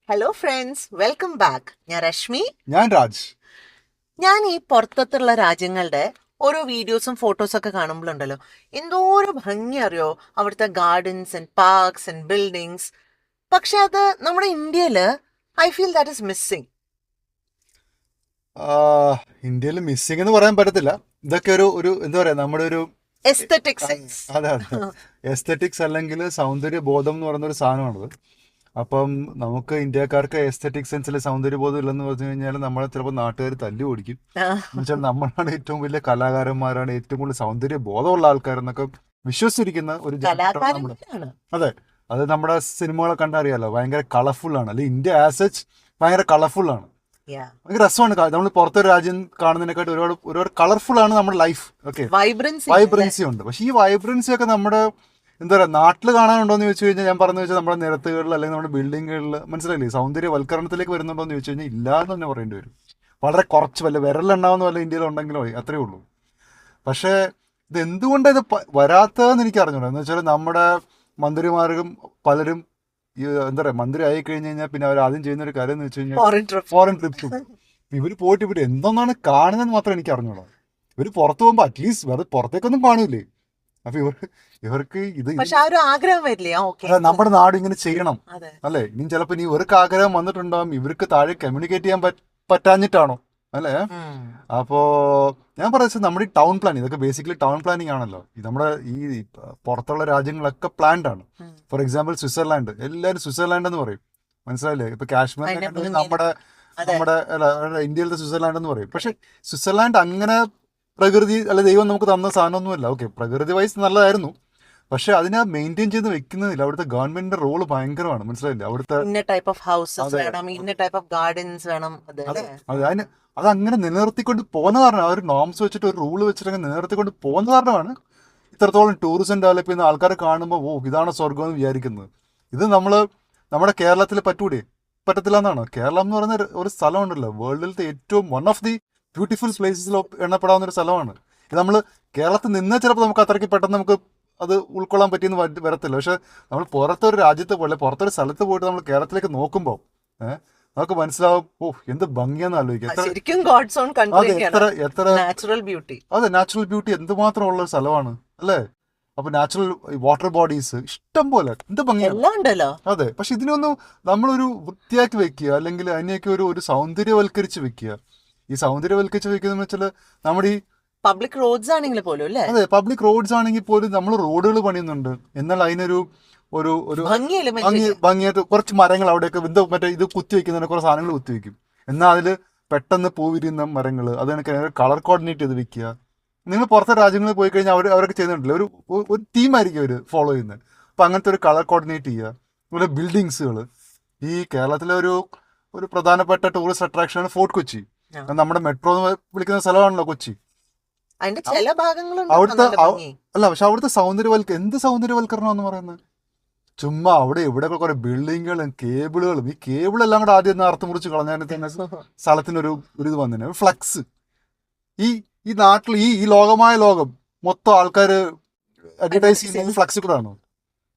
Hello friends, welcome back. ഞാൻ രശ്മി. ഞാൻ രാജ്. ഞാൻ ഈ പുറത്തുള്ള രാജ്യങ്ങളുടെ ഓരോ വീഡിയോസും ഫോട്ടോസും ഒക്കെ കാണുമ്പോഴുണ്ടല്ലോ, എന്തോരം ഭംഗി അറിയോ അവിടുത്തെ gardens and parks and buildings. പക്ഷെ അത് നമ്മുടെ ഇന്ത്യയില് I feel that is missing. ഇന്ത്യയിൽ മിസ്സിംഗ് എന്ന് പറയാൻ പറ്റത്തില്ല. ഇതൊക്കെ ഒരു ഒരു എന്താ പറയാ, നമ്മുടെ ഒരു എസ്തറ്റിക് സെൻസ്. അതെ അതെ, എസ്തറ്റിക്സ് അല്ലെങ്കിൽ സൗന്ദര്യ ബോധം എന്ന് പറയുന്ന ഒരു സാധനമാണത്. അപ്പം നമുക്ക് ഇന്ത്യക്കാർക്ക് എസ്തറ്റിക് സെൻസിൽ സൗന്ദര്യബോധം ഇല്ലെന്ന് പറഞ്ഞു കഴിഞ്ഞാൽ നമ്മളെ ചിലപ്പോൾ നാട്ടുകാർ തല്ലി ഓടിക്കും. എന്നുവെച്ചാൽ നമ്മളാണ് ഏറ്റവും വലിയ കലാകാരന്മാരാണ്, ഏറ്റവും കൂടുതൽ സൗന്ദര്യ ബോധമുള്ള ആൾക്കാരെന്നൊക്കെ വിശ്വസിച്ചിരിക്കുന്ന ഒരു ജനക്കൂട്ടമാണ് നമ്മുടെ. അതെ, അത് നമ്മുടെ സിനിമകളെ കണ്ടറിയാലോ, ഭയങ്കര കളർഫുൾ ആണ്. അല്ലെങ്കിൽ ഇന്ത്യ ആസ് സച്ച് ഭയങ്കര കളർഫുൾ ആണ്, ഭയങ്കര രസമാണ്. നമ്മൾ പുറത്തൊരു രാജ്യം കാണുന്നതിനെക്കാട്ട് ഒരുപാട് ഒരുപാട് കളർഫുൾ ആണ് നമ്മുടെ ലൈഫ്. ഓക്കെ, വൈബ്രൻസി ഉണ്ട്. പക്ഷെ ഈ വൈബ്രൻസി ഒക്കെ നമ്മുടെ എന്താ പറയുക, നാട്ടിൽ കാണാനുണ്ടോ എന്ന് ചോദിച്ചു കഴിഞ്ഞാൽ ഞാൻ പറഞ്ഞു വെച്ചാൽ നമ്മുടെ നിരത്തുകളിൽ അല്ലെങ്കിൽ നമ്മുടെ ബിൽഡിങ്ങുകളിൽ മനസ്സിലായില്ലേ, സൗന്ദര്യവൽക്കരണത്തിലേക്ക് വരുന്നുണ്ടോ എന്ന് ചോദിച്ചു കഴിഞ്ഞാൽ ഇല്ല എന്ന് തന്നെ പറയേണ്ടി വരും. വളരെ കുറച്ച് വല്ല വിരലുണ്ടാവുന്ന വല്ല ഇന്ത്യയിൽ ഉണ്ടെങ്കിലോ അത്രേ ഉള്ളൂ. പക്ഷേ ഇത് എന്തുകൊണ്ട് ഇത് വരാത്തതെന്ന് എനിക്ക് അറിഞ്ഞൂടാ. എന്ന് വെച്ചാൽ നമ്മുടെ മന്ത്രിമാർക്കും പലരും ഈ എന്താ പറയുക, മന്ത്രി ആയി കഴിഞ്ഞ് കഴിഞ്ഞാൽ പിന്നെ അവർ ആദ്യം ചെയ്യുന്ന ഒരു കാര്യം എന്ന് വെച്ച് കഴിഞ്ഞാൽ ഫോറിൻ ട്രിപ്സ്. ഇവർ പോയിട്ട് ഇവർ എന്തൊന്നാണ് കാണുന്നതെന്ന് മാത്രം എനിക്ക് അറിഞ്ഞൂടാ. ഇവർ പുറത്ത് പോകുമ്പോൾ അറ്റ്ലീസ്റ്റ് വേറെ പുറത്തേക്കൊന്നും കാണൂലേ. അപ്പൊ ഇവർക്ക് ഇത് ആഗ്രഹം വരില്ലേ, നമ്മുടെ നാട് ഇങ്ങനെ ചെയ്യണം അല്ലെ. ഇനി ചിലപ്പോ ഇനി ഇവർക്ക് ആഗ്രഹം വന്നിട്ടുണ്ടാവും, ഇവർക്ക് താഴെ കമ്മ്യൂണിക്കേറ്റ് ചെയ്യാൻ പറ്റാഞ്ഞിട്ടാണോ അല്ലേ. അപ്പോ ഞാൻ പറയുന്നത് നമ്മുടെ ഈ ടൗൺ പ്ലാൻ, ഇതൊക്കെ ബേസിക്കലി ടൗൺ പ്ലാനിങ് ആണല്ലോ. നമ്മുടെ ഈ പുറത്തുള്ള രാജ്യങ്ങളൊക്കെ പ്ലാൻഡ് ആണ്. ഫോർ എക്സാമ്പിൾ സ്വിറ്റ്സർലാൻഡ്, എല്ലാവരും സ്വിറ്റ്സർലാൻഡ് എന്ന് പറയും, മനസ്സിലായില്ലേ. ഇപ്പൊ കാശ്മീർ നമ്മുടെ നമ്മുടെ ഇന്ത്യയിലത്തെ സ്വിറ്റ്സർലാൻഡ് എന്ന് പറയും. പക്ഷെ സ്വിറ്റ്സർലാൻഡ് അങ്ങനെ പ്രകൃതി അല്ല ദൈവം നമുക്ക് തന്ന സാധനമൊന്നുമല്ല. ഓക്കെ, പ്രകൃതി വൈസ് നല്ലതായിരുന്നു, പക്ഷെ അതിനെ മെയിൻറ്റെയിൻ ചെയ്ത് വെക്കുന്നില്ല. അവിടുത്തെ ഗവൺമെന്റിന്റെ റോള് ഭയങ്കരമാണ്, മനസ്സിലായില്ലേ. അവിടുത്തെ അത് അങ്ങനെ നിലനിർത്തിക്കൊണ്ട് പോകുന്ന കാരണമാണ്, ആ ഒരു നോംസ് വെച്ചിട്ട് ഒരു റൂള് വെച്ചിട്ട് അങ്ങനെ നിലനിർത്തിക്കൊണ്ട് പോകുന്ന കാരണമാണ് ഇത്രത്തോളം ടൂറിസം ഡെവലപ്പ് ചെയ്യുന്ന ആൾക്കാരെ കാണുമ്പോൾ ഓ ഇതാണ് സ്വർഗം എന്ന് വിചാരിക്കുന്നത്. ഇത് നമ്മുടെ കേരളത്തിൽ പറ്റത്തില്ല എന്നാണ്. കേരളം എന്ന് പറയുന്ന ഒരു സ്ഥലമുണ്ടല്ലോ, വേൾഡിലത്തെ ഏറ്റവും വൺ ഓഫ് ദി ബ്യൂട്ടിഫുൾ പ്ലേസസിൽ എണ്ണപ്പെടാവുന്ന ഒരു സ്ഥലമാണ്. ഇത് നമ്മൾ കേരളത്തിൽ നിന്ന് ചിലപ്പോൾ നമുക്ക് അത്രയ്ക്ക് പെട്ടെന്ന് നമുക്ക് അത് ഉൾക്കൊള്ളാൻ പറ്റിയെന്ന് വരത്തില്ല. പക്ഷെ നമ്മൾ പുറത്തൊരു രാജ്യത്ത് പോലെ പുറത്തൊരു സ്ഥലത്ത് പോയിട്ട് നമ്മൾ കേരളത്തിലേക്ക് നോക്കുമ്പോൾ നമുക്ക് മനസ്സിലാവും, ഓ എന്ത് ഭംഗിയാന്ന് ആലോചിക്കുക. അതെ, നാച്ചുറൽ ബ്യൂട്ടി എന്തുമാത്രം ഉള്ള ഒരു സ്ഥലമാണ് അല്ലേ. അപ്പൊ നാച്ചുറൽ വാട്ടർ ബോഡീസ് ഇഷ്ടം പോലെ, എന്ത് ഭംഗിയാണ്. അതെ, പക്ഷെ ഇതിനൊന്നും നമ്മളൊരു വൃത്തിയാക്കി വെക്കുക അല്ലെങ്കിൽ അതിനെയൊക്കെ ഒരു സൗന്ദര്യവൽക്കരിച്ച് വെക്കുക. ഈ സൗന്ദര്യവൽക്കരിച്ച് വെക്കുന്ന വെച്ചാൽ നമ്മുടെ ഈ പബ്ലിക് റോഡ്സ് ആണെങ്കിൽ പോലും അല്ലേ. അതെ, പബ്ലിക് റോഡ്സ് ആണെങ്കിൽ പോലും നമ്മൾ റോഡുകൾ പണിയുന്നുണ്ട്, എന്നാൽ അതിനൊരു ഒരു ഭംഗിയായിട്ട് കുറച്ച് മരങ്ങൾ അവിടെയൊക്കെ മറ്റേ ഇത് കുത്തിവെക്കുന്നതിന് കുറേ സാധനങ്ങൾ കുത്തിവെക്കും. എന്നാൽ അതിൽ പെട്ടെന്ന് പൂവിരിയുന്ന മരങ്ങൾ അത് കണക്ക് കളർ കോർഡിനേറ്റ് ചെയ്ത് വെക്കുക. നിങ്ങൾ പുറത്തെ രാജ്യങ്ങളിൽ പോയി കഴിഞ്ഞാൽ അവരൊക്കെ ചെയ്യുന്നുണ്ടല്ലോ, ഒരു തീമായിരിക്കും അവർ ഫോളോ ചെയ്യുന്നത്. അപ്പം അങ്ങനത്തെ ഒരു കളർ കോർഡിനേറ്റ് ചെയ്യുക. അതുപോലെ ബിൽഡിങ്സുകൾ, ഈ കേരളത്തിലെ ഒരു പ്രധാനപ്പെട്ട ടൂറിസ്റ്റ് അട്രാക്ഷനാണ് ഫോർട്ട് കൊച്ചി. നമ്മുടെ മെട്രോ എന്ന് വിളിക്കുന്ന സ്ഥലമാണല്ലോ കൊച്ചി. അവിടുത്തെ പക്ഷെ അവിടുത്തെ എന്ത് സൗന്ദര്യവൽക്കരണം എന്ന് പറയുന്നത്, ചുമ്മാ അവിടെ ഇവിടെ കുറെ ബിൽഡിങ്ങുകളും കേബിളുകളും, ഈ കേബിളെല്ലാം കൂടെ ആദ്യം അർത്ഥം മുറിച്ച് കളഞ്ഞാൽ തന്നെ സ്ഥലത്തിനൊരു ഇത് വന്നിന് ഫ്ലക്സ്. ഈ നാട്ടിൽ ഈ ലോകമായ ലോകം മൊത്തം ആൾക്കാർ അഡ്വർടൈസ് ചെയ്യുന്നത് ഫ്ലക്സ് കൂടെ ആണോ.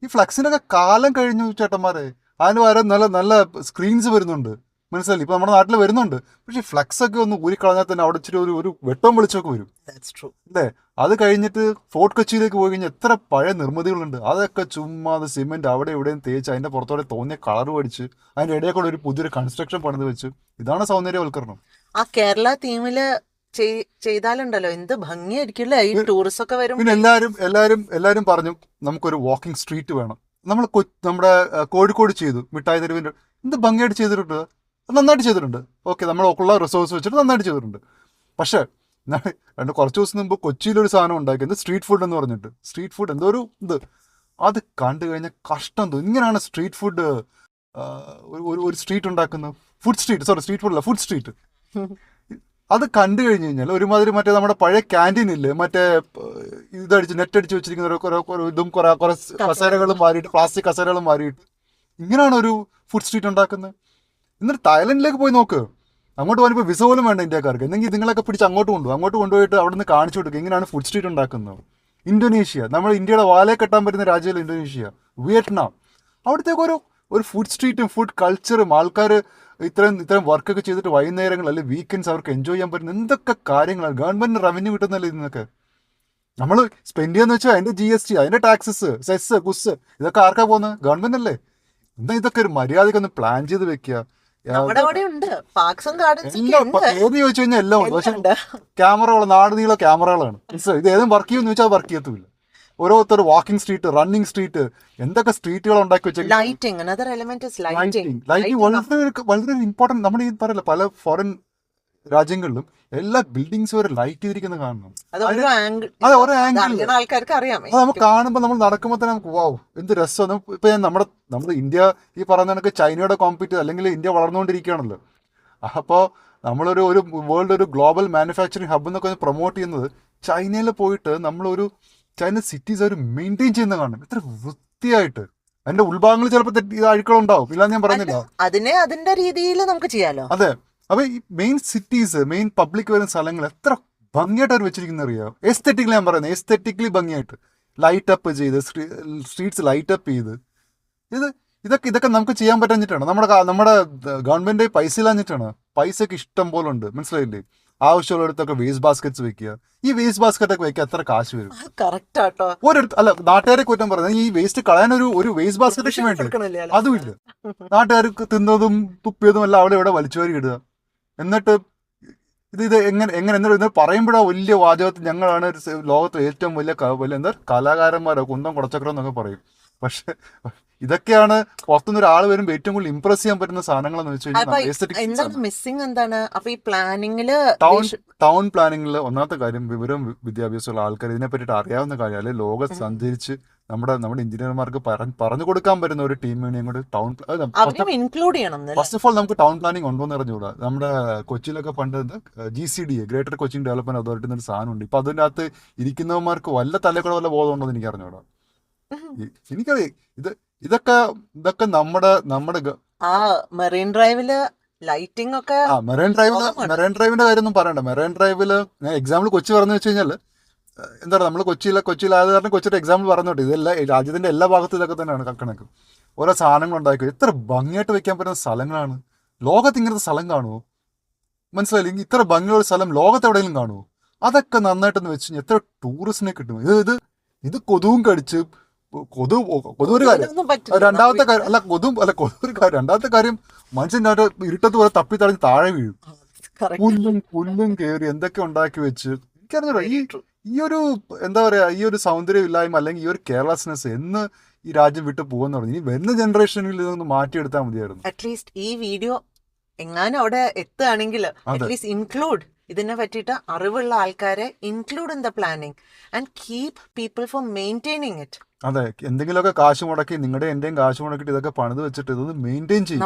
ഈ ഫ്ലക്സിനൊക്കെ കാലം കഴിഞ്ഞു ചേട്ടന്മാരെ. അതിന് പകരം നല്ല നല്ല സ്ക്രീൻസ് വരുന്നുണ്ട്, മനസ്സിലായി. ഇപ്പൊ നമ്മുടെ നാട്ടിൽ വരുന്നുണ്ട്, പക്ഷെ ഫ്ലക്സ് ഒക്കെ ഒന്ന് ഊരിക്കളഞ്ഞാൽ തന്നെ അവിടെ ഇച്ചിരി ഒരു വെട്ടം വെളിച്ചമൊക്കെ വരും അല്ലേ. അത് കഴിഞ്ഞിട്ട് ഫോർട്ട് കൊച്ചിയിലേക്ക് പോയി കഴിഞ്ഞാൽ എത്ര പഴയ നിർമ്മിതികളുണ്ട്, അതൊക്കെ ചുമ്മാ അത് സിമെന്റ് അവിടെ എവിടെയും തേച്ച് അതിന്റെ പുറത്തോടെ തോന്നിയ കളർ പഠിച്ച് അതിന്റെ ഇടയിൽ കൂടെ ഒരു പുതിയൊരു കൺസ്ട്രക്ഷൻ പണിത് വെച്ച്, ഇതാണ് സൗന്ദര്യവൽക്കരണം. ആ കേരള തീമില് ചെയ്താലുണ്ടല്ലോ എന്ത് ഭംഗിയായിരിക്കും ഈ ടൂറിസ്റ്റ് ഒക്കെ വരും. പിന്നെ എല്ലാരും പറഞ്ഞു നമുക്കൊരു വാക്കിംഗ് സ്ട്രീറ്റ് വേണം. നമ്മുടെ കോഴിക്കോട് ചെയ്തു, മിഠായി തെരുവിന്റെ എന്ത് ഭംഗിയായിട്ട് ചെയ്തിട്ടുണ്ട്, നന്നായിട്ട് ചെയ്തിട്ടുണ്ട്. ഓക്കെ, നമ്മളുള്ള റിസോഴ്സ് വെച്ചിട്ട് നന്നായിട്ട് ചെയ്തിട്ടുണ്ട്. പക്ഷേ കുറച്ച് ദിവസം മുമ്പ് കൊച്ചിയിലൊരു സാധനം ഉണ്ടാക്കിയത് സ്ട്രീറ്റ് ഫുഡ് എന്ന് പറഞ്ഞിട്ട്, സ്ട്രീറ്റ് ഫുഡ് എന്തോ ഇത് അത് കണ്ടു കഴിഞ്ഞാൽ കഷ്ടം തോന്നും. ഇങ്ങനെയാണ് സ്ട്രീറ്റ് ഫുഡ്, ഒരു സ്ട്രീറ്റ് ഉണ്ടാക്കുന്നത്, സ്ട്രീറ്റ് ഫുഡ് അല്ല ഫുഡ് സ്ട്രീറ്റ്. അത് കണ്ടു കഴിഞ്ഞ് കഴിഞ്ഞാൽ ഒരുമാതിരി മറ്റേ നമ്മുടെ പഴയ ക്യാൻറ്റീൻ ഇല്ലേ, മറ്റേ നെറ്റടിച്ച് വെച്ചിരിക്കുന്ന ഇതും കുറെ കസേരകളും മാറിയിട്ട്, പ്ലാസ്റ്റിക് കസേരകളും മാറിയിട്ട്, ഇങ്ങനെയാണ് ഒരു ഫുഡ് സ്ട്രീറ്റ് ഉണ്ടാക്കുന്നത്. എന്നിട്ട് തായ്ലൻഡിലേക്ക് പോയി നോക്ക്, അങ്ങോട്ട് പോകുമ്പോൾ വിസ പോലും വേണ്ട ഇന്ത്യക്കാർക്ക്. എന്തെങ്കിലും നിങ്ങളൊക്കെ പിടിച്ച് അങ്ങോട്ട് കൊണ്ടുപോയിട്ട് അവിടെ നിന്ന് കാണിച്ചു കൊടുക്കുക എങ്ങനെയാണ് ഫുഡ് സ്ട്രീറ്റ് ഉണ്ടാക്കുന്നത്. ഇന്തോനേഷ്യ, നമ്മുടെ ഇന്ത്യയുടെ വാലയെ കെട്ടാൻ പറ്റുന്ന രാജ്യമാണ് ഇന്തോനേഷ്യ. വിയറ്റ്നാം, അവിടത്തേക്ക് ഒരു ഫുഡ് സ്ട്രീറ്റും ഫുഡ് കൾച്ചറും ആൾക്കാർ ഇത്തരം വർക്കൊക്കെ ചെയ്തിട്ട് വൈകുന്നേരങ്ങൾ അല്ലെങ്കിൽ വീക്കെൻഡ്സ് അവർക്ക് എൻജോയ് ചെയ്യാൻ പറ്റുന്ന എന്തൊക്കെ കാര്യങ്ങളാണ്. ഗവൺമെന്റിന് റവന്യൂ കിട്ടുന്നല്ലേ ഇതിനൊക്കെ. നമ്മൾ സ്പെൻഡ് ചെയ്യാന്ന് വെച്ചാൽ അതിന്റെ GST, അതിന്റെ ടാക്സസ്, സെസ്, കുസ്, ഇതൊക്കെ ആർക്കാ പോകുന്നത്? ഗവൺമെന്റ് അല്ലേ. എന്നാ ഇതൊക്കെ ഒരു മര്യാദയ്ക്ക് ഒന്ന് പ്ലാൻ ചെയ്ത് വെക്കുക. നമ്മുടെ അവിടെ ഉണ്ട് പാർക്സും ഗാർഡൻസും എല്ലാം ഏത് ചോദിച്ചു കഴിഞ്ഞാൽ എല്ലാം ഉണ്ട്. പക്ഷെ ക്യാമറകൾ നാട് നീള ക്യാമറകളാണ്. ഇത് ഏതും വർക്ക് ചെയ്യുമെന്ന് ചോദിച്ചാൽ വർക്ക് ചെയ്യത്തുമില്ല. ഓരോരുത്തർ വാക്കിംഗ് സ്ട്രീറ്റ്, റണ്ണിങ് സ്ട്രീറ്റ്, എന്തൊക്കെ സ്ട്രീറ്റുകൾ ഉണ്ടാക്കി വെച്ചാൽ lighting another element is lighting lighting വളരെ ഇമ്പോർട്ടൻറ്റ്. നമ്മൾ ഈ പറയല്ല പല ഫോറിൻ രാജ്യങ്ങളിലും എല്ലാ ബിൽഡിങ്സും ഒരു ലൈറ്റ് ചെയ്തിരിക്കുന്നത് കാണണം. അത് ഓരോ ആംഗിൾ അതെ, ഓരോ ആംഗിൾ ആൾക്കാർക്ക് അറിയാം. അത് നമുക്ക് കാണുമ്പോൾ നമ്മൾ നടക്കുമ്പോൾ തന്നെ നമുക്ക് വാവ് എന്ത് രസം. ഇപ്പൊ നമ്മുടെ ഇന്ത്യ ഈ പറയുന്ന കണക്ക് ചൈനയുടെ കോമ്പീറ്റ് അല്ലെങ്കിൽ ഇന്ത്യ വളർന്നുകൊണ്ടിരിക്കുകയാണല്ലോ. അപ്പോൾ നമ്മളൊരു വേൾഡ് ഒരു ഗ്ലോബൽ മാനുഫാക്ചറിങ് ഹബ് എന്നൊക്കെ പ്രൊമോട്ട് ചെയ്യുന്നത് ചൈനയിൽ പോയിട്ട് നമ്മളൊരു ചൈന സിറ്റീസ് അവർ മെയിൻറ്റെയിൻ ചെയ്യുന്ന കാണണം എത്ര വൃത്തിയായിട്ട്. അതിന്റെ ഉൾഭാഗങ്ങളിൽ ചിലപ്പോൾ അഴുക്കളുണ്ടാവും, ഇല്ല ഞാൻ പറയുന്നില്ല. അതിന്റെ രീതിയിൽ നമുക്ക് ചെയ്യാലോ. അതെ. അപ്പൊ ഈ മെയിൻ സിറ്റീസ്, മെയിൻ പബ്ലിക് വരുന്ന സ്ഥലങ്ങൾ എത്ര ഭംഗിയായിട്ട് അവർ വെച്ചിരിക്കുന്ന അറിയാം. എസ്തെറ്റിക്കലി ഞാൻ പറയുന്നത്, എസ്തെറ്റിക്കലി ഭംഗിയായിട്ട് ലൈറ്റ് അപ്പ് ചെയ്ത് സ്ട്രീറ്റ്സ് ലൈറ്റ് അപ്പ് ചെയ്ത് ഇതൊക്കെ നമുക്ക് ചെയ്യാൻ പറ്റാഞ്ഞിട്ടാണ്. നമ്മുടെ ഗവൺമെന്റ് പൈസ ഇല്ലാഞ്ഞിട്ടാണ്. പൈസക്ക് ഇഷ്ടം പോലെ ഉണ്ട്, മനസ്സിലായില്ലേ. ആവശ്യമുള്ളിടത്തൊക്കെ വേസ്റ്റ് ബാസ്ക്കറ്റ്സ് വെക്കുക. ഈ വേസ്റ്റ് ബാസ്ക്കറ്റ് ഒക്കെ വെക്കുക എത്ര കാശ് വരും? കറക്റ്റ് ആട്ടോ. അല്ല, നാട്ടുകാരെ കുറ്റം പറയുന്നത് ഈ വേസ്റ്റ് കളയാൻ ഒരു വേസ്റ്റ് ബാസ്ക്കറ്റ് വേണ്ടി അതുമില്ല. നാട്ടുകാർക്ക് തിന്നതും തുപ്പിയതും എല്ലാം അവിടെ ഇവിടെ വലിച്ചുവാരി ഇടുക. എന്നിട്ട് ഇത് എങ്ങനെ പറയുമ്പോഴാ വലിയ വാചകത്തിൽ ഞങ്ങളാണ് ലോകത്തെ ഏറ്റവും വലിയ എന്താ കലാകാരന്മാരോ കുന്തം കുടച്ചക്രം എന്നൊക്കെ പറയും. പക്ഷെ ഇതൊക്കെയാണ് പുറത്തുനിന്ന് ഒരാൾ വരുമ്പോൾ ഏറ്റവും കൂടുതൽ ഇംപ്രസ് ചെയ്യാൻ പറ്റുന്ന സാധനങ്ങളെന്ന് വെച്ച് കഴിഞ്ഞാൽ ടൗൺ പ്ലാനിങ്ങിൽ ഒന്നാമത്തെ കാര്യം വിവരവും വിദ്യാഭ്യാസമുള്ള ആൾക്കാർ ഇതിനെ പറ്റിയിട്ട് അറിയാവുന്ന കാര്യം, അല്ലെങ്കിൽ ലോകത്ത് സഞ്ചരിച്ച് നമ്മുടെ എഞ്ചിനീയർമാർക്ക് പറഞ്ഞു കൊടുക്കാൻ പറ്റുന്ന ഒരു ടീം യൂണിയൻ കൂടെ ടൗൺ ഫസ്റ്റ് ഓഫ് ഓൾ നമുക്ക് ടൗൺ പ്ലാനിങ് ഉണ്ടോ എന്ന് അറിഞ്ഞുകൂടാ. നമ്മുടെ കൊച്ചിയിലൊക്കെ പണ്ട് GCDA greater Cochin development authority എന്നൊരു സാധനമുണ്ട്. ഇപ്പൊ അതിൻ്റെ അകത്ത് ഇരിക്കുന്നവന്മാർക്ക് വല്ല തലക്കൂടെ വല്ല ബോധം ഉണ്ടോ എന്ന് എനിക്ക് അറിഞ്ഞൂടാ. എനിക്കറിയാം ഇതൊക്കെ നമ്മുടെ മെറൈൻ ഡ്രൈവില് ലൈറ്റിംഗ് ഒക്കെ മെറൈൻ ഡ്രൈവിന്റെ കാര്യം ഒന്നും പറയണ്ട. മെറൈൻ ഡ്രൈവില് ഞാൻ എക്സാമ്പിൾ കൊച്ചി പറഞ്ഞു വെച്ച് കഴിഞ്ഞാൽ എന്താണ് നമ്മൾ കൊച്ചിയിലായത് കാരണം കൊച്ചിയുടെ എക്സാമ്പിൾ പറഞ്ഞോട്ടെ. ഇതെല്ലാം രാജ്യത്തിന്റെ എല്ലാ ഭാഗത്തും ഇതൊക്കെ തന്നെയാണ് കണക്ക്. ഓരോ സാധനങ്ങൾ ഉണ്ടാക്കി എത്ര ഭംഗിയായിട്ട് വെക്കാൻ പറ്റുന്ന സ്ഥലങ്ങളാണ്. ലോകത്ത് ഇങ്ങനത്തെ സ്ഥലം കാണുമോ? മനസ്സിലായില്ലെങ്കിൽ ഇത്ര ഭംഗിയുള്ള സ്ഥലം ലോകത്ത് എവിടെയെങ്കിലും കാണുമോ? അതൊക്കെ നന്നായിട്ടൊന്ന് വെച്ച് കഴിഞ്ഞാൽ എത്ര ടൂറിസ്റ്റിനെ കിട്ടും. ഇത് കൊതുവും കടിച്ച് കൊതൊരു കാര്യം. രണ്ടാമത്തെ കാര്യം രണ്ടാമത്തെ കാര്യം മനുഷ്യൻ്റെ ഇരുട്ടത്ത് പോലെ തപ്പി തടഞ്ഞ് താഴെ വീഴും. പുല്ലും കയറി എന്തൊക്കെ ഉണ്ടാക്കി വെച്ച് എനിക്കറിഞ്ഞോ ഈ ഒരു എന്താ പറയാ ഈ ഒരു സൗന്ദര്യമില്ലായ്മ അല്ലെങ്കിൽ ഈ ഒരു കെയർലെസ്നെസ് എന്ന് ഈ രാജ്യം വിട്ട് പോകുന്ന പറഞ്ഞു. ഇനി വരുന്ന ജനറേഷനിൽ ഇതൊന്ന് മാറ്റിയെടുത്താൽ മതിയായിരുന്നു. അറ്റ്ലീസ്റ്റ് ഈ വീഡിയോ എങ്ങാനും അവിടെ എത്തുകയാണെങ്കിൽ അറ്റ്ലീസ്റ്റ് ഇൻക്ലൂഡ് ഇതിനെ പറ്റിയിട്ട് അറിവുള്ള ആൾക്കാരെ include in the planning and keep people for maintaining it. അതെ, എന്തെങ്കിലുമൊക്കെ കാശ് മുടക്കി നിങ്ങളുടെ എന്റെയും കാശ് മുടക്കിട്ട് ഇതൊക്കെ പണിത് വെച്ചിട്ട് ഇതൊന്ന് മെയിൻറ്റെയിൻ ചെയ്യും.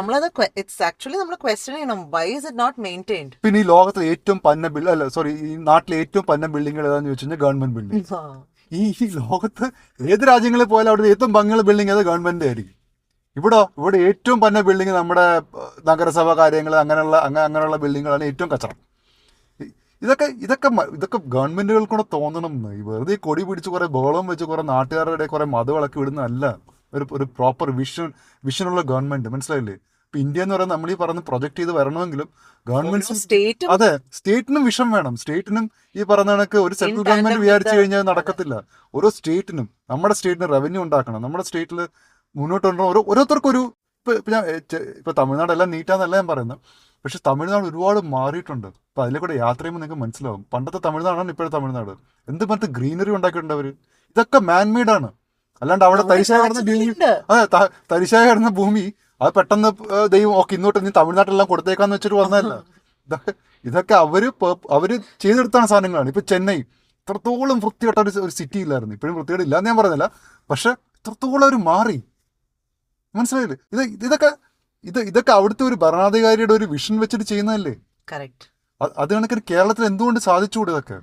പിന്നെ ഈ ലോകത്തിലെ ഏറ്റവും ഈ നാട്ടിലെ ഏറ്റവും പന്ന ബിൽഡിംഗ് ഏതാന്ന് ചോദിച്ചു കഴിഞ്ഞാൽ ഗവൺമെന്റ് ബിൽഡിംഗ്. ഈ ലോകത്ത് ഏത് രാജ്യങ്ങളിൽ പോയാലും അവിടെ ഏറ്റവും ഭംഗിയുള്ള ബിൽഡിംഗ് അത് ഗവൺമെന്റ് ആയിരിക്കും. ഇവിടെ ഏറ്റവും പന്ന ബിൽഡിംഗ് നമ്മുടെ നഗരസഭ കാര്യങ്ങൾ അങ്ങനെയുള്ള ബിൽഡിങ്ങുകളാണ് ഏറ്റവും കച്ചറ. ഇതൊക്കെ ഗവൺമെന്റുകൾ കൂടെ തോന്നണം. വെറുതെ കൊടി പിടിച്ച് കുറെ ബഹളം വെച്ച് കുറെ നാട്ടുകാരുടെ കുറെ മതവിളക്ക് വിടുന്നതല്ല ഒരു പ്രോപ്പർ വിഷനുള്ള ഗവൺമെന്റ്, മനസ്സിലായില്ലേ. ഇപ്പൊ ഇന്ത്യ എന്ന് പറയുന്നത് നമ്മൾ ഈ പറഞ്ഞ് പ്രൊജക്ട് ചെയ്ത് വരണമെങ്കിലും ഗവൺമെന്റ് അതെ സ്റ്റേറ്റിനും വിഷം വേണം. സ്റ്റേറ്റിനും ഈ പറഞ്ഞ കണക്ക് ഒരു സെൻട്രൽ ഗവൺമെന്റ് വിചാരിച്ചു കഴിഞ്ഞാൽ നടക്കത്തില്ല. ഓരോ സ്റ്റേറ്റിനും നമ്മുടെ സ്റ്റേറ്റിന് റവന്യൂ ഉണ്ടാക്കണം. നമ്മുടെ സ്റ്റേറ്റിൽ മുന്നോട്ട് കൊണ്ടുപോകണം. ഓരോരുത്തർക്കൊരു ഇപ്പൊ തമിഴ്നാട് എല്ലാം നീറ്റാന്നല്ല ഞാൻ പറയുന്നത്. പക്ഷെ തമിഴ്നാട് ഒരുപാട് മാറിയിട്ടുണ്ട്. അപ്പൊ അതിലെ കൂടെ യാത്ര ചെയ്യുമ്പോൾ നിങ്ങൾക്ക് മനസ്സിലാവും പണ്ടത്തെ തമിഴ്നാടാണ് ഇപ്പോഴത്തെ തമിഴ്നാട്. എന്ത് പറഞ്ഞ ഗ്രീനറി ഉണ്ടാക്കിയിട്ടുണ്ട് അവര്. ഇതൊക്കെ മാൻമെയ്ഡ് ആണ്. അല്ലാണ്ട് അവിടെ തരിശായ കിടന്ന ഭൂമി അത് പെട്ടെന്ന് ദൈവം ഓക്കെ ഇന്നോട്ട് നീ തമിഴ്നാട്ടിലെല്ലാം കൊടുത്തേക്കാന്ന് വെച്ചിട്ട് വന്നതല്ല. ഇതൊക്കെ അവര് ചെയ്തെടുത്താണ് സാധനങ്ങളാണ്. ഇപ്പൊ ചെന്നൈ ഇത്രത്തോളം വൃത്തികെട്ട ഒരു സിറ്റി ഇല്ലായിരുന്നു. ഇപ്പോഴും വൃത്തികേട് ഇല്ലാന്ന് ഞാൻ പറഞ്ഞില്ല, പക്ഷെ ഇത്രത്തോളം അവർ മാറി, മനസ്സിലായില്ലേ. ഇതൊക്കെ അവിടുത്തെ ഒരു ഭരണാധികാരിയുടെ ഒരു വിഷൻ വെച്ചിട്ട് ചെയ്യുന്നതല്ലേ. അത് കണക്കിന് കേരളത്തിൽ എന്തുകൊണ്ട് സാധിച്ചുകൂടെ? ഇതൊക്കെ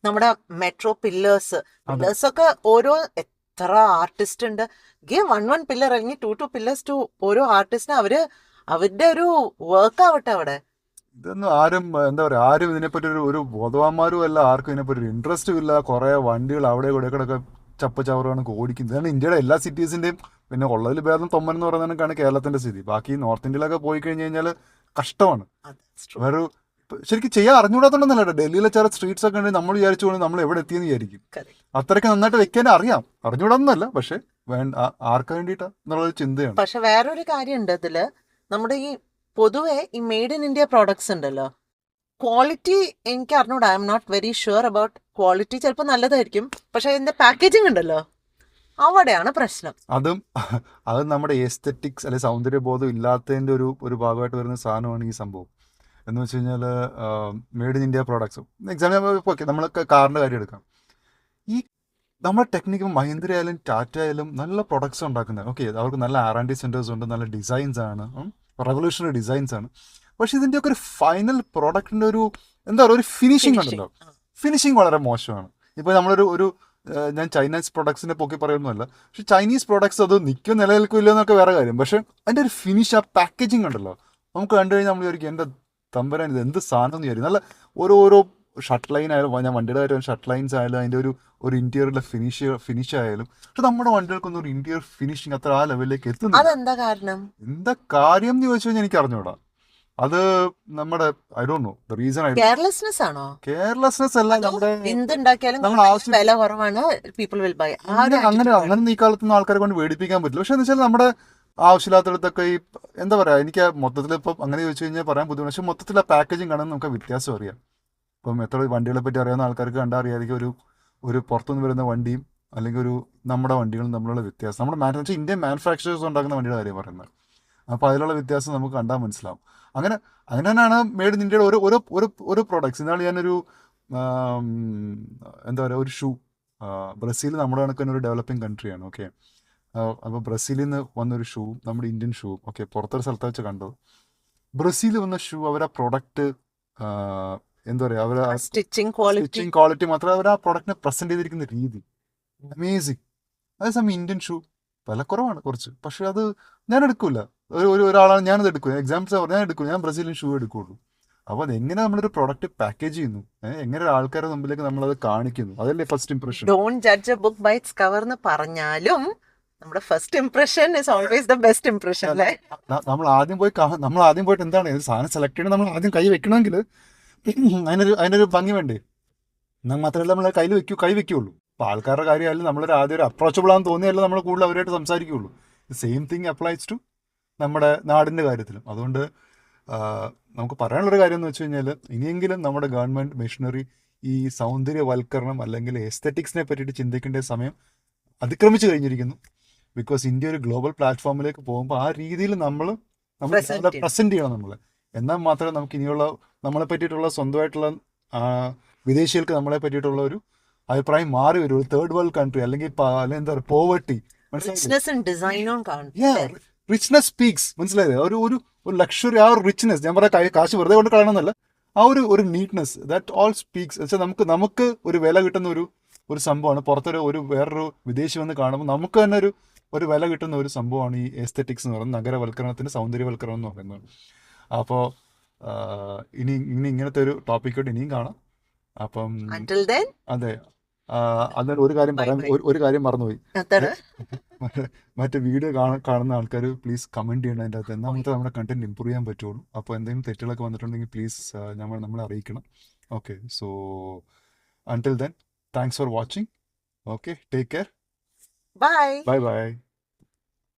നമ്മുടെ മെട്രോ പില്ലേഴ്സ് ഒക്കെ ഓരോ എത്ര ആർട്ടിസ്റ്റ് ഉണ്ട്. ഗിവ് 1 പില്ലർ അല്ലെങ്കിൽ 2 പില്ലേഴ്സ് ടു ഓരോ ആർട്ടിസ്റ്റിന് അവരുടെ ഒരു വർക്ക് ആവട്ടെ അവിടെ. ഇതൊന്നും ആരും എന്താ പറയാ ആരും ഇതിനെപ്പറ്റി ഒരു ബോധവാന്മാരും അല്ല. ആർക്കും ഇതിനെപ്പറ്റി ഒരു ഇൻട്രസ്റ്റും ഇല്ല. കുറെ വണ്ടികൾ അവിടെ ഇവിടെ കിടക്കെ ചപ്പ ചവറാണ് ഓടിക്കുന്നത്. ഇതാണ് ഇന്ത്യയുടെ എല്ലാ സിറ്റീസിന്റെയും പിന്നെ ഉള്ളതിൽ ഭേദം തൊമ്മൻ എന്ന് പറയുന്നതിനൊക്കെയാണ് കേരളത്തിന്റെ സ്ഥിതി. ബാക്കി നോർത്ത് ഇന്ത്യയിലൊക്കെ പോയി കഴിഞ്ഞ് കഴിഞ്ഞാൽ കഷ്ടമാണ്. വേറെ ശരിക്കും ചെയ്യാൻ അറിഞ്ഞുകൂടാത്തോണ്ടല്ല, ഡൽഹിയിലെ ചില സ്ട്രീറ്റ്സ് ഒക്കെ ഉണ്ടെങ്കിൽ നമ്മൾ വിചാരിച്ചു കൊണ്ട് നമ്മൾ എവിടെ എത്തിയെന്ന് വിചാരിക്കും. അത്രയ്ക്ക് നന്നായിട്ട് വെക്കാൻ അറിയാം, അറിഞ്ഞുകൂടാന്നല്ല, പക്ഷെ വേണ്ട ആർക്ക് വേണ്ടിയിട്ടാ എന്നുള്ളൊരു ചിന്തയാണ്. പക്ഷെ വേറൊരു കാര്യമുണ്ട് ഇതില്, നമ്മുടെ ഈ പൊതുവെ ഈ മെയ്ഡ് ഇൻ ഇന്ത്യ പ്രോഡക്ട്സ് ഉണ്ടല്ലോ, ക്വാളിറ്റി എനിക്ക് അറിഞ്ഞൂടാ. I'm not very sure about quality. ചിലപ്പോൾ നല്ലതായിരിക്കും, പക്ഷെ അതിന്റെ പാക്കേജിങ് ഉണ്ടല്ലോ, അവിടെയാണ് പ്രശ്നം. അതും നമ്മുടെ എസ്തെറ്റിക്സ് അല്ലെങ്കിൽ സൗന്ദര്യബോധം ഇല്ലാത്തതിന്റെ ഒരു ഭാഗമായിട്ട് വരുന്ന സാധനമാണ് ഈ സംഭവം. എന്ന് വെച്ച് കഴിഞ്ഞാൽ made in India products example okay, നമ്മൾ കാറിന്റെ കാര്യം എടുക്കാം. ഈ നമ്മുടെ ടെക്നിക്ക് മഹീന്ദ്ര ആയാലും ടാറ്റ ആയാലും നല്ല പ്രൊഡക്ട്സ് ഉണ്ടാക്കുന്നത്. ഓക്കെ, അവർക്ക് നല്ല R&D സെന്റേഴ്സ് ഉണ്ട്, നല്ല ഡിസൈൻസ് ആണ്, റെവല്യൂഷണറി ഡിസൈൻസ് ആണ്. പക്ഷെ ഇതിൻ്റെയൊക്കെ ഒരു ഫൈനൽ പ്രോഡക്റ്റിന്റെ ഒരു എന്താ പറയുക, ഒരു ഫിനിഷിംഗ് ഉണ്ടല്ലോ, ഫിനിഷിംഗ് വളരെ മോശമാണ്. ഇപ്പോൾ നമ്മളൊരു ഞാൻ ചൈനീസ് പ്രൊഡക്ട്സിനെ പൊക്കി പറയുന്നതല്ല, പക്ഷെ ചൈനീസ് പ്രൊഡക്ട്സ് അത് നിൽക്കും നിലനിൽക്കില്ല എന്നൊക്കെ വേറെ കാര്യം. പക്ഷെ അതിൻ്റെ ഒരു ഫിനിഷ്, ആ പാക്കേജിങ് ഉണ്ടല്ലോ, നമുക്ക് കണ്ടു കഴിഞ്ഞാൽ നമ്മൾ വിചാരിക്കും എൻ്റെ തമ്പരാൻ ഇത് എന്ത് സാധനം എന്ന് വിചാരിക്കും. നല്ല ഓരോ ഷർട്ട് ലൈൻ ആയാലും, ഞാൻ വണ്ടിയുടെ കാര്യം ഷർട്ട് ലൈൻസ് ആയാലും, അതിൻ്റെ ഒരു ഇന്റീരിയറിലെ ഫിനിഷ് ആയാലും, പക്ഷെ നമ്മുടെ വണ്ടികൾക്കൊന്നും ഒരു ഇന്റീരിയർ ഫിനിഷിങ് അത്ര ആ ലെവലിലേക്ക് എത്തുന്നില്ല. അതെന്താ കാരണം? എന്താ കാര്യം എന്ന് ചോദിച്ചു കഴിഞ്ഞാൽ എനിക്ക് അറിഞ്ഞൂടാ. അത് നമ്മുടെ I don't know the reason. Carelessness ആണോ? കെയർലെസ്നെസ് അല്ല, നമ്മുടെ വില കുറവാണ്, പീപ്പിൾ വിൽ ബൈ. അങ്ങനെ ഈ കാലത്തൊന്നും ആൾക്കാരെ കൊണ്ട് മേടിപ്പിക്കാൻ പറ്റില്ല. പക്ഷെ എന്ന് വെച്ചാൽ നമ്മുടെ ആവശ്യമില്ലാത്തടത്തൊക്കെ ഈ എന്താ പറയാ, എനിക്ക് മൊത്തത്തിൽ ഇപ്പം അങ്ങനെ ചോദിച്ചു കഴിഞ്ഞാൽ പറയാൻ ബുദ്ധിമുട്ട്. പക്ഷെ മൊത്തത്തിൽ ആ പാക്കേജിങ് കാണുന്നത് നമുക്ക് വ്യത്യാസം അറിയാം. ഇപ്പം എത്ര വണ്ടികളെ പറ്റി അറിയാവുന്ന ആൾക്കാർക്ക് കണ്ടാൽ അറിയാമായിരിക്കും ഒരു പുറത്തുനിന്ന് വരുന്ന വണ്ടിയും അല്ലെങ്കിൽ നമ്മുടെ വണ്ടികളും തമ്മിലുള്ള വ്യത്യാസം. നമ്മുടെ ഇന്ത്യൻ മാനുഫാക്ചറേഴ്സ് ഉണ്ടാക്കുന്ന വണ്ടിയുടെ കാര്യം പറയുന്നത്. അപ്പോൾ അതിലുള്ള വ്യത്യാസം നമുക്ക് കണ്ടാൽ മനസ്സിലാവും. അങ്ങനെ തന്നെയാണ് മെയ്ഡ് ഇൻ ഇന്ത്യയുടെ ഓരോ പ്രോഡക്ട്സ്. ഇന്നാൾ ഞാനൊരു എന്താ പറയുക, ഒരു ഷൂ, ബ്രസീൽ നമ്മുടെ കണക്കിന് ഒരു ഡെവലപ്പിംഗ് കൺട്രിയാണ്. ഓക്കെ, അപ്പോൾ ബ്രസീലിൽ നിന്ന് വന്നൊരു ഷൂ, നമ്മുടെ ഇന്ത്യൻ ഷൂ, ഓക്കെ, പുറത്തൊരു സ്ഥലത്ത് വെച്ച് കണ്ടത്. ബ്രസീലിൽ വന്ന ഷൂ, അവരാ പ്രൊഡക്റ്റ് എന്താ പറയുക, അവർ സ്റ്റിച്ചിങ് ക്വാളിറ്റി മാത്രമല്ല, അവർ ആ പ്രൊഡക്റ്റിനെ പ്രസന്റ് ചെയ്തിരിക്കുന്ന രീതി അമേസിങ്. അതേസമയം ഇന്ത്യൻ ഷൂ വിലക്കുറവാണ് കുറച്ച്, പക്ഷെ അത് ഞാൻ എടുക്കൂല. ഒരാളാണ് ഞാനത് എടുക്കും, എക്സാമ്പിൾസ് ഞാൻ എടുക്കും, ഞാൻ ബ്രസീലിയൻ ഷൂ എടുക്കുള്ളൂ. അപ്പോൾ അതെങ്ങനെ നമ്മളൊരു പ്രൊഡക്റ്റ് പാക്കേജ് ചെയ്യുന്നു, എങ്ങനെ ആൾക്കാരുടെ മുമ്പിലേക്ക് നമ്മളത് കാണിക്കുന്നു, അതല്ലേ first impression. Don't judge a book by its cover എന്ന് പറഞ്ഞാലും നമ്മുടെ first impression is always the best impression അല്ലേ. നമ്മൾ ആദ്യം പോയിട്ട് എന്താണ് സാധനം സെലക്ട് ചെയ്യണം, നമ്മൾ ആദ്യം കൈ വെക്കണമെങ്കിൽ അതിനൊരു ഭംഗി വേണ്ടേ, എന്നാൽ മാത്രമല്ല നമ്മൾ കൈ വെക്കുള്ളൂ. അപ്പോൾ ആൾക്കാരുടെ കാര്യമായാലും നമ്മളൊരു ആദ്യം ഒരു അപ്രോച്ചബിൾ ആണെന്ന് തോന്നിയല്ല നമ്മൾ കൂടുതൽ അവരായിട്ട് സംസാരിക്കുകയുള്ളൂ. സെയിം തിങ് അപ്ലൈസ് ടു നമ്മുടെ നാടിൻ്റെ കാര്യത്തിലും. അതുകൊണ്ട് നമുക്ക് പറയാനുള്ളൊരു കാര്യം എന്ന് വെച്ച് കഴിഞ്ഞാൽ, ഇനിയെങ്കിലും നമ്മുടെ ഗവൺമെൻറ് മെഷീനറി ഈ സൗന്ദര്യവൽക്കരണം അല്ലെങ്കിൽ എസ്തെറ്റിക്സിനെ പറ്റിയിട്ട് ചിന്തിക്കേണ്ട സമയം അതിക്രമിച്ചു കഴിഞ്ഞിരിക്കുന്നു. ബിക്കോസ് ഇന്ത്യ ഒരു ഗ്ലോബൽ പ്ലാറ്റ്ഫോമിലേക്ക് പോകുമ്പോൾ ആ രീതിയിൽ നമ്മൾ പ്രസന്റ് ചെയ്യണം നമ്മൾ. എന്നാൽ മാത്രമേ നമുക്ക് ഇനിയുള്ള നമ്മളെ പറ്റിയിട്ടുള്ള സ്വന്തമായിട്ടുള്ള വിദേശികൾക്ക് നമ്മളെ പറ്റിയിട്ടുള്ള ഒരു അഭിപ്രായം മാറി വരും. ഒരു തേർഡ് വേൾഡ് കൺട്രി അല്ലെങ്കിൽ എന്താ പറയുക, പോവർട്ടി, റിച്ച്നെസ് സ്പീക്സ്, മനസ്സിലായത്? ഒരു ലക്ഷറി, ആ ഒരു റിച്ച്നെസ്, ഞാൻ പറയാം കാശ് വെറുതെ കൊണ്ട് കളയണമെന്നല്ല, ആ ഒരു നീറ്റ്നെസ്, ദാറ്റ് ഓൾ സ്പീക്സ്. വെച്ചാൽ നമുക്ക് ഒരു വില കിട്ടുന്ന ഒരു സംഭവമാണ്. പുറത്തൊരു വേറൊരു വിദേശി വന്ന് കാണുമ്പോൾ നമുക്ക് തന്നെ ഒരു വില കിട്ടുന്ന ഒരു സംഭവമാണ് ഈ എസ്തെറ്റിക്സ് എന്ന് പറയുന്നത്, നഗരവൽക്കരണത്തിന് സൗന്ദര്യവൽക്കരണം എന്ന് പറയുന്നത്. അപ്പോൾ ഇനി ഇങ്ങനത്തെ ഒരു ടോപ്പിക്കോട്ട് ഇനിയും കാണാം. അപ്പം അതെ, അതിന് ഒരു കാര്യം മറന്നുപോയി. മറ്റേ വീഡിയോ കാണുന്ന ആൾക്കാർ പ്ലീസ് കമന്റ് ചെയ്യണം അതിൻ്റെ അകത്ത്, എന്നാൽ മാത്രമേ നമ്മുടെ കണ്ടന്റ് ഇമ്പ്രൂവ് ചെയ്യാൻ പറ്റുള്ളൂ. അപ്പോൾ എന്തെങ്കിലും തെറ്റുകളൊക്കെ വന്നിട്ടുണ്ടെങ്കിൽ പ്ലീസ് നമ്മളെ അറിയിക്കണം. Okay, so until then, thanks for watching. Okay, take care. Bye. Bye.